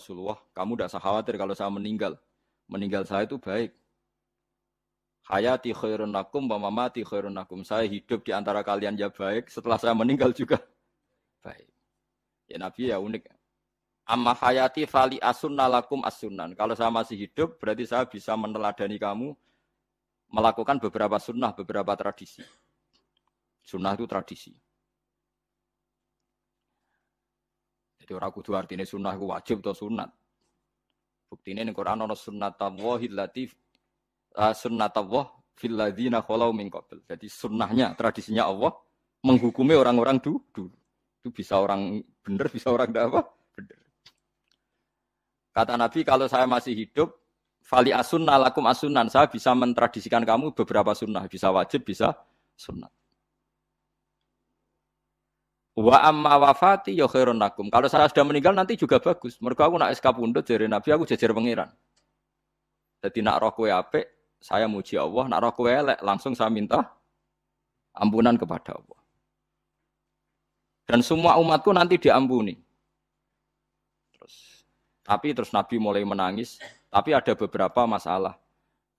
Rasulullah, kamu tidak usah khawatir kalau saya meninggal. Meninggal saya itu baik. Hayati khairun lakum wa mamati khairun lakum. Saya hidup di antara kalian ya baik, setelah saya meninggal juga baik. Ya Nabi ya unik. Amma hayati fali asunna lakum as-sunan. Kalau saya masih hidup, berarti saya bisa meneladani kamu melakukan beberapa sunnah, beberapa tradisi. Sunnah itu tradisi. Jadi orang kudu artinya sunnah itu wajib atau sunat. Buktinya di Quran ada sunnatallahil latif sunnatullah fil ladzina khalau min qabl. Jadi sunnahnya, tradisinya Allah menghukumi orang-orang dulu. Itu bisa orang benar, bisa orang tidak apa? Benar. Kata Nabi, kalau saya masih hidup, fali asunna lakum asunan, saya bisa mentradisikan kamu beberapa sunnah, bisa wajib, bisa sunnah. Wa amma wafati ya khairun lakum. Kalau saya sudah meninggal nanti juga bagus. Mergo aku nak SK pundhut jare Nabi aku jejer pangeran. Jadi nak roh kowe apik, saya muji Allah, nak roh kowe elek langsung saya minta ampunan kepada Allah. Dan semua umatku nanti diampuni. Terus Nabi mulai menangis, tapi ada beberapa masalah.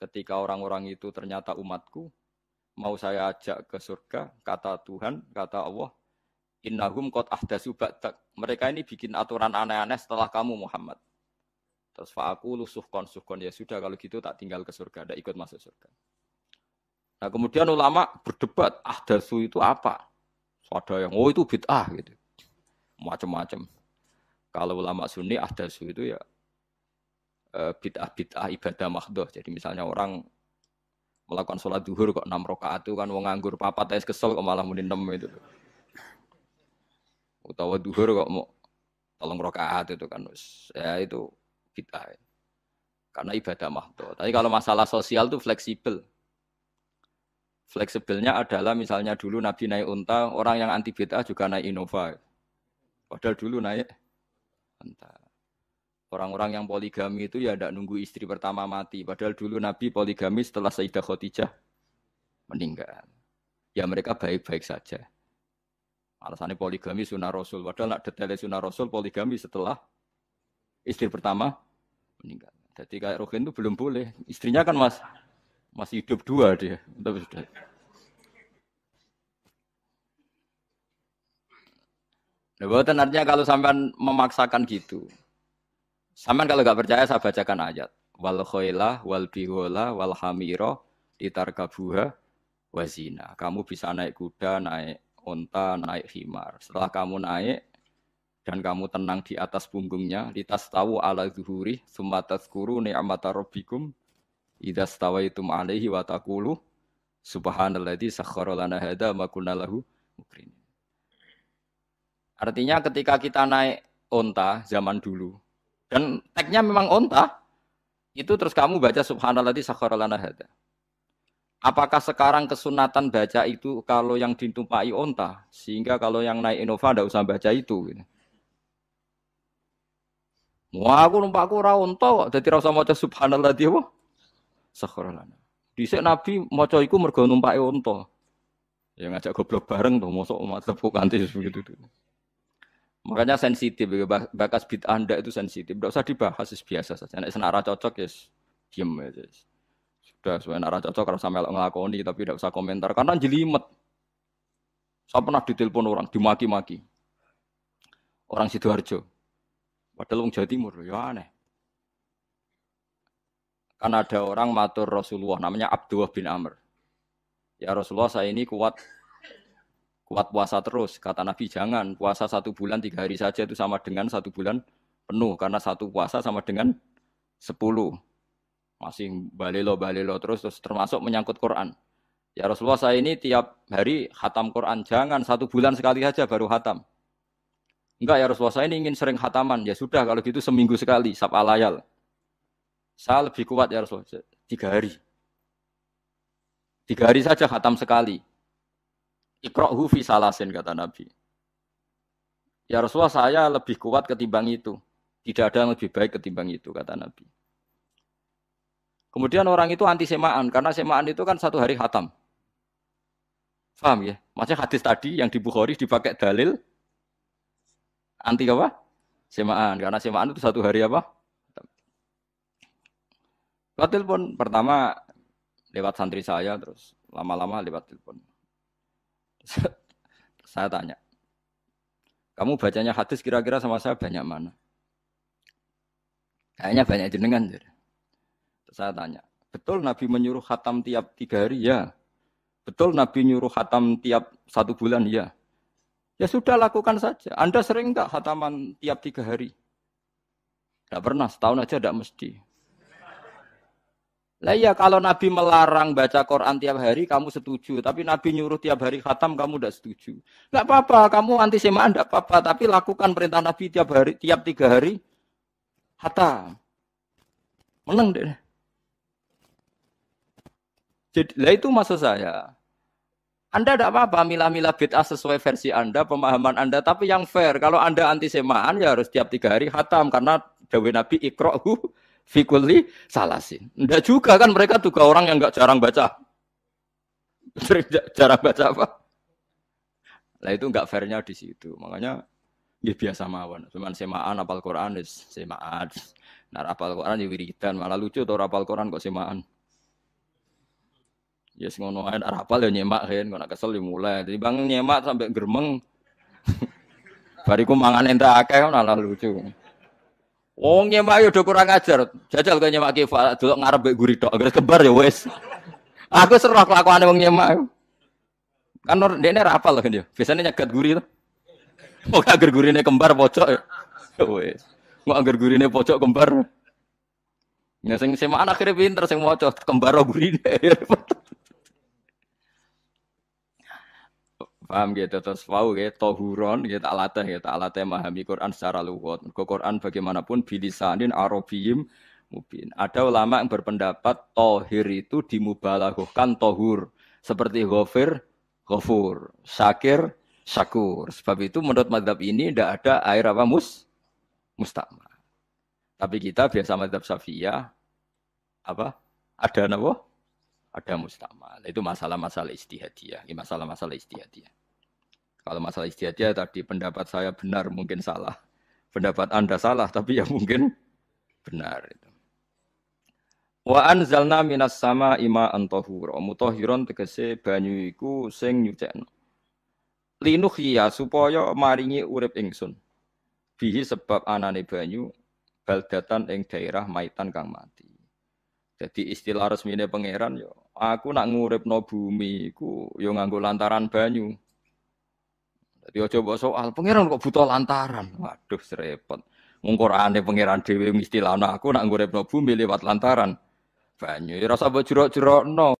Ketika orang-orang itu ternyata umatku, mau saya ajak ke surga, kata Tuhan, kata Allah, innahum qad ahdatsu ba'dak. Mereka ini bikin aturan aneh-aneh setelah kamu Muhammad. Terus fa'aqulu suhqan ya sudah kalau gitu tak tinggal ke surga, tidak ikut masuk surga. Nah, kemudian ulama berdebat, ahdatsu itu apa? Ada yang itu bid'ah gitu. Macam-macam. Kalau ulama Sunni ahdatsu itu ya bid'ah ibadah mahdhah. Jadi misalnya orang melakukan sholat zuhur kok 6 rakaat itu kan wong nganggur papat es kesel kok malah muni 6 itu. Utawa zuhur kok mau 3 rakaat itu kan ya itu bid'ah. Karena ibadah mahdhah. Tapi kalau masalah sosial itu fleksibel. Fleksibelnya adalah misalnya dulu Nabi naik unta, orang yang anti bid'ah juga naik Innova. Padahal dulu naik unta. Orang-orang yang poligami itu ya tidak nunggu istri pertama mati. Padahal dulu Nabi poligami setelah Sayyidah Khadijah meninggal. Ya mereka baik-baik saja. Alasannya poligami sunnah Rasul. Padahal nak detailnya sunnah Rasul poligami setelah istri pertama meninggal. Jadi kayak Rohin itu belum boleh. Istrinya kan masih hidup 2 dia. Tapi sudah. Nah, bukan artinya kalau sampean memaksakan gitu. Sampean kalau enggak percaya saya bacakan ayat. Wal khailah wal bihola wal hamira ditarkabuha wazina. Kamu bisa naik kuda, naik unta, naik himar. Setelah kamu naik dan kamu tenang di atas punggungnya, litastawu ala zuhuri summa tazkuru ni'mata rabbikum idza stawaitum alaihi wa taqulu subhanalladzi sakhkhara lana hadza ma kunna lahu muqrinin. Artinya ketika kita naik unta zaman dulu dan teksnya memang unta, itu terus kamu baca subhanalladzi sakhkhara lana hadza. Apakah sekarang kesunatan baca itu kalau yang ditumpai unta, sehingga kalau yang naik Innova enggak usah baca itu gitu. Wah, aku numpakku ora unta kok, dadi ora usah maca subhanalladzi wa sakhkhara lana. Dhisik Nabi maca iku mergo numpake unta. Ya ngajak goblok bareng to, mosok umat tepuk kanthi begitu. Makanya sensitif, bakas bid'ah Anda itu sensitif. Tidak usah dibahas, biasa saja. Nek senara cocok ya diem aja. Sudah, senara cocok kalau sampai ngelakoni, tapi tidak usah komentar. Karena jelimet. Saya pernah ditelepon orang, dimaki-maki. Orang Sidoarjo. Padahal orang Jawa Timur, ya aneh. Karena ada orang matur Rasulullah, namanya Abdullah bin Amr. Ya Rasulullah, saya ini kuat puasa terus. Kata Nabi, jangan puasa 1 bulan 3 hari saja itu sama dengan 1 bulan penuh. Karena 1 puasa sama dengan 10. Masih balelo terus termasuk menyangkut Quran. Ya Rasulullah, saya ini tiap hari khatam Quran. Jangan 1 bulan sekali saja baru khatam. Enggak ya Rasulullah, saya ini ingin sering khataman. Ya sudah kalau gitu seminggu sekali, sab'a layal. Saya lebih kuat ya Rasulullah, 3 hari. 3 hari saja khatam sekali. Iqra'hu fi salasin kata Nabi. Ya Rasulullah, saya lebih kuat ketimbang itu. Tidak ada yang lebih baik ketimbang itu kata Nabi. Kemudian orang itu anti semaan karena semaan itu kan 1 hari khatam. Paham ya? Maksudnya hadis tadi yang di Bukhari dipakai dalil anti apa? semaan karena semaan itu satu hari apa? Lewat telepon pertama lewat santri saya terus lama-lama lewat telepon. Saya tanya, kamu bacanya hadis kira-kira sama saya banyak mana? Kayaknya banyak jenengan. Terus saya tanya, betul Nabi menyuruh khatam tiap 3 hari? Ya. Betul Nabi nyuruh khatam tiap 1 bulan? Ya. Ya sudah lakukan saja. Anda sering enggak khataman tiap 3 hari? Enggak pernah, setahun aja enggak mesti. Lah iya kalau Nabi melarang baca Quran tiap hari kamu setuju, tapi Nabi nyuruh tiap hari khatam kamu enggak setuju. Enggak apa-apa, kamu anti semaan enggak apa-apa, tapi lakukan perintah Nabi tiap hari, tiap 3 hari khatam. Menang deh. Jadi, lah itu maksud saya. Anda tidak apa-apa milah-milah bid'ah sesuai versi Anda, pemahaman Anda, tapi yang fair. Kalau Anda anti semaan ya harus tiap 3 hari khatam karena dawuh Nabi iqra'hu fi kulli salasin. Enggak juga kan mereka juga orang yang enggak jarang baca. Jarang baca apa? Lah itu enggak fairnya di situ. Makanya ya biasa mawon. Cuman semaan apal Quran wis semaan. Nah apal Quran ya wiridan, malah lucu to apal Quran kok semaan. Ya yes, ngono ae apal ya nyemak kan, kok nak kesel ya mulai. Jadi bang nyemak sampai geremeng. Bariku mangan entek akeh malah lucu. Wong nyemak yo do kurang ajar. Jajal kok nyemak ki delok ngarep mbek guri tok, anggere kembar ya wis. Aku serak kelakuane wong nyemak. Kan ndekne ra apal kan yo. Biasane nyegat guri to. Kok agar gurine kembar pojok ya. Wis. Kok agar gurine pojok kembar. Ya sing semaan akhire pinter sing maca kembar gurine. Paham gitu terus wau gitu tohuron gitu alatnya memahami Quran secara lugat. Quran bagaimanapun bilisanin arabiyyin mubin. Ada ulama yang berpendapat tohir itu dimubalaghahkan tohur seperti ghafir, ghafur, syakir, syakur. Sebab itu menurut mazhab ini tidak ada air apa mustamal. Tapi kita biasa mazhab Syafi'iyah apa? Ada apa? Ada mustamal. Itu masalah-masalah ijtihadiyah. Ini masalah-masalah ijtihadiyah. Kalau masalah ijtihadiyah tadi pendapat saya benar mungkin salah. Pendapat Anda salah tapi ya mungkin benar itu. Wa anzalna minas sama ma'an tahura. Mutahhiron tegese banyu iku sing nyucekno. Linuhya supaya maringi urip ingsun. Bihi sebab anane banyu baldatan ing daerah maitan kang mati. Jadi istilah resmine pangeran yo aku nak nguripno bumi iku yo nganggo lantaran banyu. Jadi aja mbok soal pangeran kok butuh lantaran. Waduh serepot. Wong Qur'ane pangeran dhewe istilahna aku nak nguripno bumi lewat lantaran banyu. Ya rasa mbok jero-jerokno.